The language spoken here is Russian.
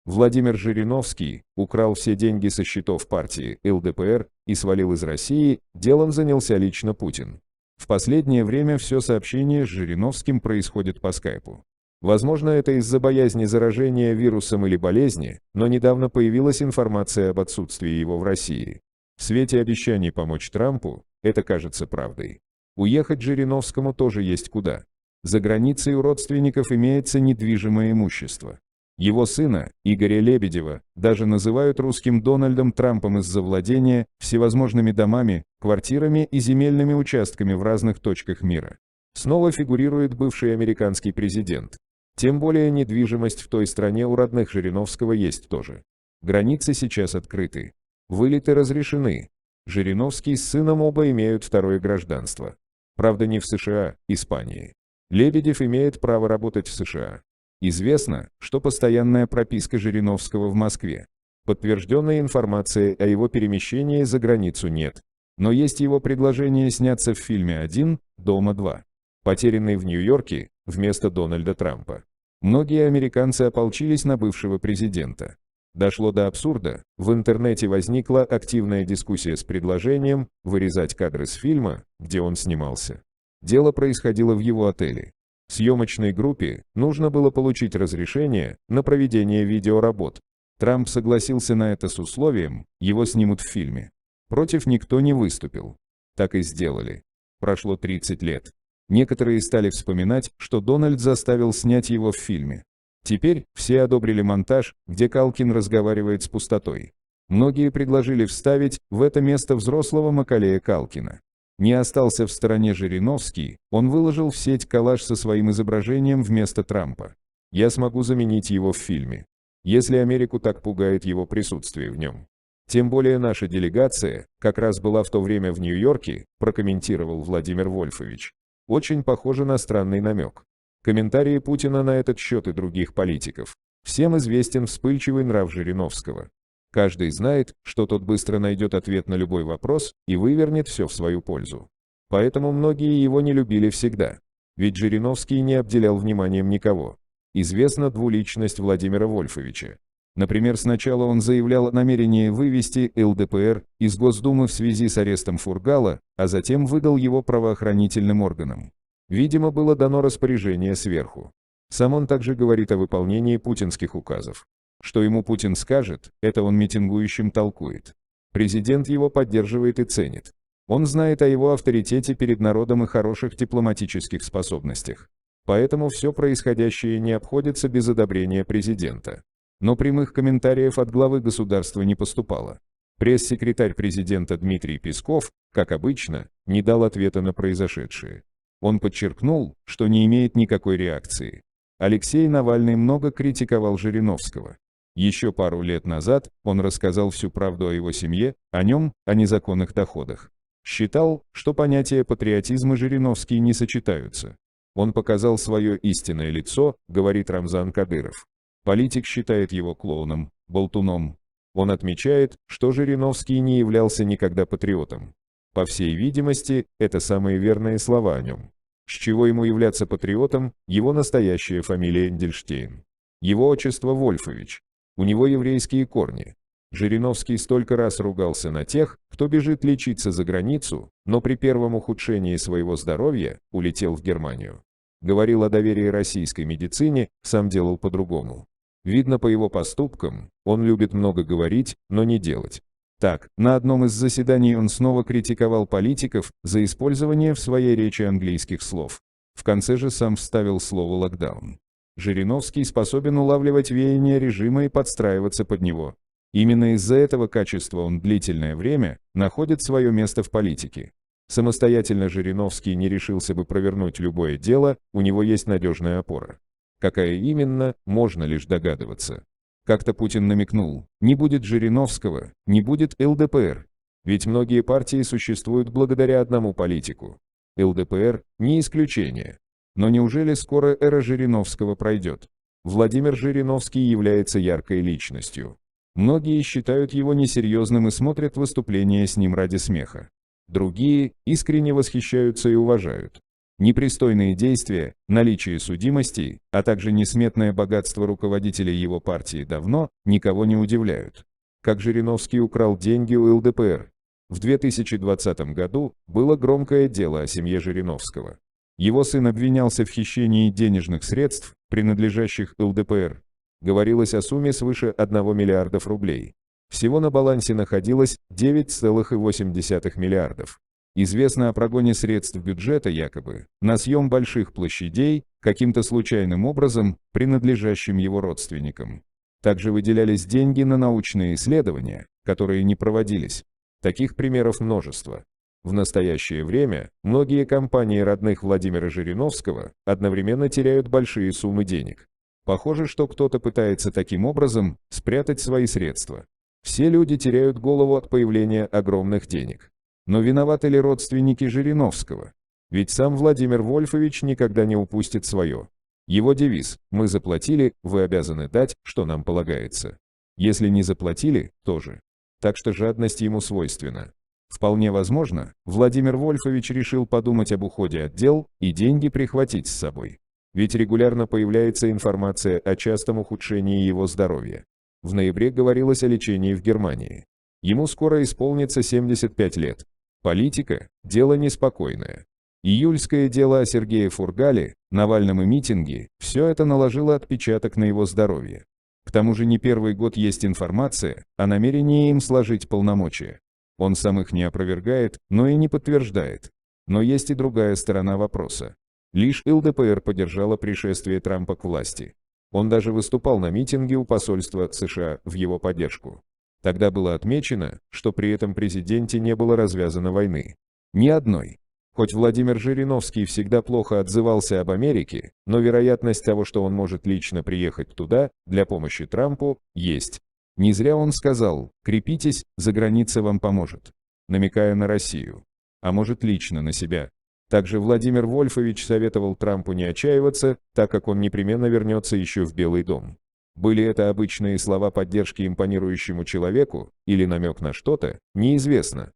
Владимир Жириновский украл все деньги со счетов партии ЛДПР и свалил из России, делом занялся лично Путин. В последнее время все сообщение с Жириновским происходит по скайпу. Возможно, это из-за боязни заражения вирусом или болезни, но недавно появилась информация об отсутствии его в России. В свете обещаний помочь Трампу, это кажется правдой. Уехать Жириновскому тоже есть куда. За границей у родственников имеется недвижимое имущество. Его сына, Игоря Лебедева, даже называют русским Дональдом Трампом из-за владения всевозможными домами, квартирами и земельными участками в разных точках мира. Снова фигурирует бывший американский президент. Тем более недвижимость в той стране у родных Жириновского есть тоже. Границы сейчас открыты. Вылеты разрешены. Жириновский с сыном оба имеют второе гражданство. Правда, не в США, Испании. Лебедев имеет право работать в США. Известно, что постоянная прописка Жириновского в Москве. Подтвержденной информации о его перемещении за границу нет. Но есть его предложение сняться в фильме «Один, дома 2». Потерянный в Нью-Йорке, вместо Дональда Трампа. Многие американцы ополчились на бывшего президента. Дошло до абсурда, в интернете возникла активная дискуссия с предложением вырезать кадры с фильма, где он снимался. Дело происходило в его отеле. Съемочной группе нужно было получить разрешение на проведение видеоработ. Трамп согласился на это с условием, его снимут в фильме. Против никто не выступил. Так и сделали. Прошло 30 лет. Некоторые стали вспоминать, что Дональд заставил снять его в фильме. Теперь все одобрили монтаж, где Калкин разговаривает с пустотой. Многие предложили вставить в это место взрослого Макалея Калкина. Не остался в стороне Жириновский, он выложил в сеть коллаж со своим изображением вместо Трампа. «Я смогу заменить его в фильме. Если Америку так пугает его присутствие в нем. Тем более наша делегация как раз была в то время в Нью-Йорке», прокомментировал Владимир Вольфович. Очень похоже на странный намек. Комментарии Путина на этот счет и других политиков. Всем известен вспыльчивый нрав Жириновского. Каждый знает, что тот быстро найдет ответ на любой вопрос и вывернет все в свою пользу. Поэтому многие его не любили всегда. Ведь Жириновский не обделял вниманием никого. Известна двуличность Владимира Вольфовича. Например, сначала он заявлял о намерении вывести ЛДПР из Госдумы в связи с арестом Фургала, а затем выдал его правоохранительным органам. Видимо, было дано распоряжение сверху. Сам он также говорит о выполнении путинских указов. Что ему Путин скажет, это он митингующим толкует. Президент его поддерживает и ценит. Он знает о его авторитете перед народом и хороших дипломатических способностях. Поэтому все происходящее не обходится без одобрения президента. Но прямых комментариев от главы государства не поступало. Пресс-секретарь президента Дмитрий Песков, как обычно, не дал ответа на произошедшее. Он подчеркнул, что не имеет никакой реакции. Алексей Навальный много критиковал Жириновского. Еще пару лет назад он рассказал всю правду о его семье, о нем, о незаконных доходах. Считал, что понятия патриотизма Жириновский не сочетаются. Он показал свое истинное лицо, говорит Рамзан Кадыров. Политик считает его клоуном, болтуном. Он отмечает, что Жириновский не являлся никогда патриотом. По всей видимости, это самые верные слова о нем. С чего ему являться патриотом, его настоящая фамилия Эндельштейн. Его отчество Вольфович. У него еврейские корни. Жириновский столько раз ругался на тех, кто бежит лечиться за границу, но при первом ухудшении своего здоровья улетел в Германию. Говорил о доверии российской медицине, сам делал по-другому. Видно по его поступкам, он любит много говорить, но не делать. Так, на одном из заседаний он снова критиковал политиков за использование в своей речи английских слов. В конце же сам вставил слово «локдаун». Жириновский способен улавливать веяния режима и подстраиваться под него. Именно из-за этого качества он длительное время находит свое место в политике. Самостоятельно Жириновский не решился бы провернуть любое дело, у него есть надежная опора. Какая именно, можно лишь догадываться. Как-то Путин намекнул, не будет Жириновского, не будет ЛДПР. Ведь многие партии существуют благодаря одному политику. ЛДПР не исключение. Но неужели скоро эра Жириновского пройдет? Владимир Жириновский является яркой личностью. Многие считают его несерьезным и смотрят выступления с ним ради смеха. Другие искренне восхищаются и уважают. Непристойные действия, наличие судимостей, а также несметное богатство руководителей его партии давно никого не удивляют. Как Жириновский украл деньги у ЛДПР? В 2020 году было громкое дело о семье Жириновского. Его сын обвинялся в хищении денежных средств, принадлежащих ЛДПР. Говорилось о сумме свыше 1 миллиарда рублей. Всего на балансе находилось 9,8 миллиардов. Известно о прогоне средств бюджета якобы на съем больших площадей, каким-то случайным образом принадлежащим его родственникам. Также выделялись деньги на научные исследования, которые не проводились. Таких примеров множество. В настоящее время многие компании родных Владимира Жириновского одновременно теряют большие суммы денег. Похоже, что кто-то пытается таким образом спрятать свои средства. Все люди теряют голову от появления огромных денег. Но виноваты ли родственники Жириновского? Ведь сам Владимир Вольфович никогда не упустит свое. Его девиз «Мы заплатили, вы обязаны дать, что нам полагается». Если не заплатили, тоже. Так что жадность ему свойственна. Вполне возможно, Владимир Вольфович решил подумать об уходе от дел и деньги прихватить с собой. Ведь регулярно появляется информация о частом ухудшении его здоровья. В ноябре говорилось о лечении в Германии. Ему скоро исполнится 75 лет. Политика – дело неспокойное. Июльское дело о Сергее Фургале, Навальном и митинге – все это наложило отпечаток на его здоровье. К тому же не первый год есть информация о намерении им сложить полномочия. Он сам их не опровергает, но и не подтверждает. Но есть и другая сторона вопроса. Лишь ЛДПР поддержала пришествие Трампа к власти. Он даже выступал на митинге у посольства США в его поддержку. Тогда было отмечено, что при этом президенте не было развязано войны. Ни одной. Хоть Владимир Жириновский всегда плохо отзывался об Америке, но вероятность того, что он может лично приехать туда для помощи Трампу, есть. Не зря он сказал «крепитесь, за граница вам поможет», намекая на Россию. А может лично на себя. Также Владимир Вольфович советовал Трампу не отчаиваться, так как он непременно вернется еще в Белый дом. Были это обычные слова поддержки импонирующему человеку или намек на что-то, неизвестно.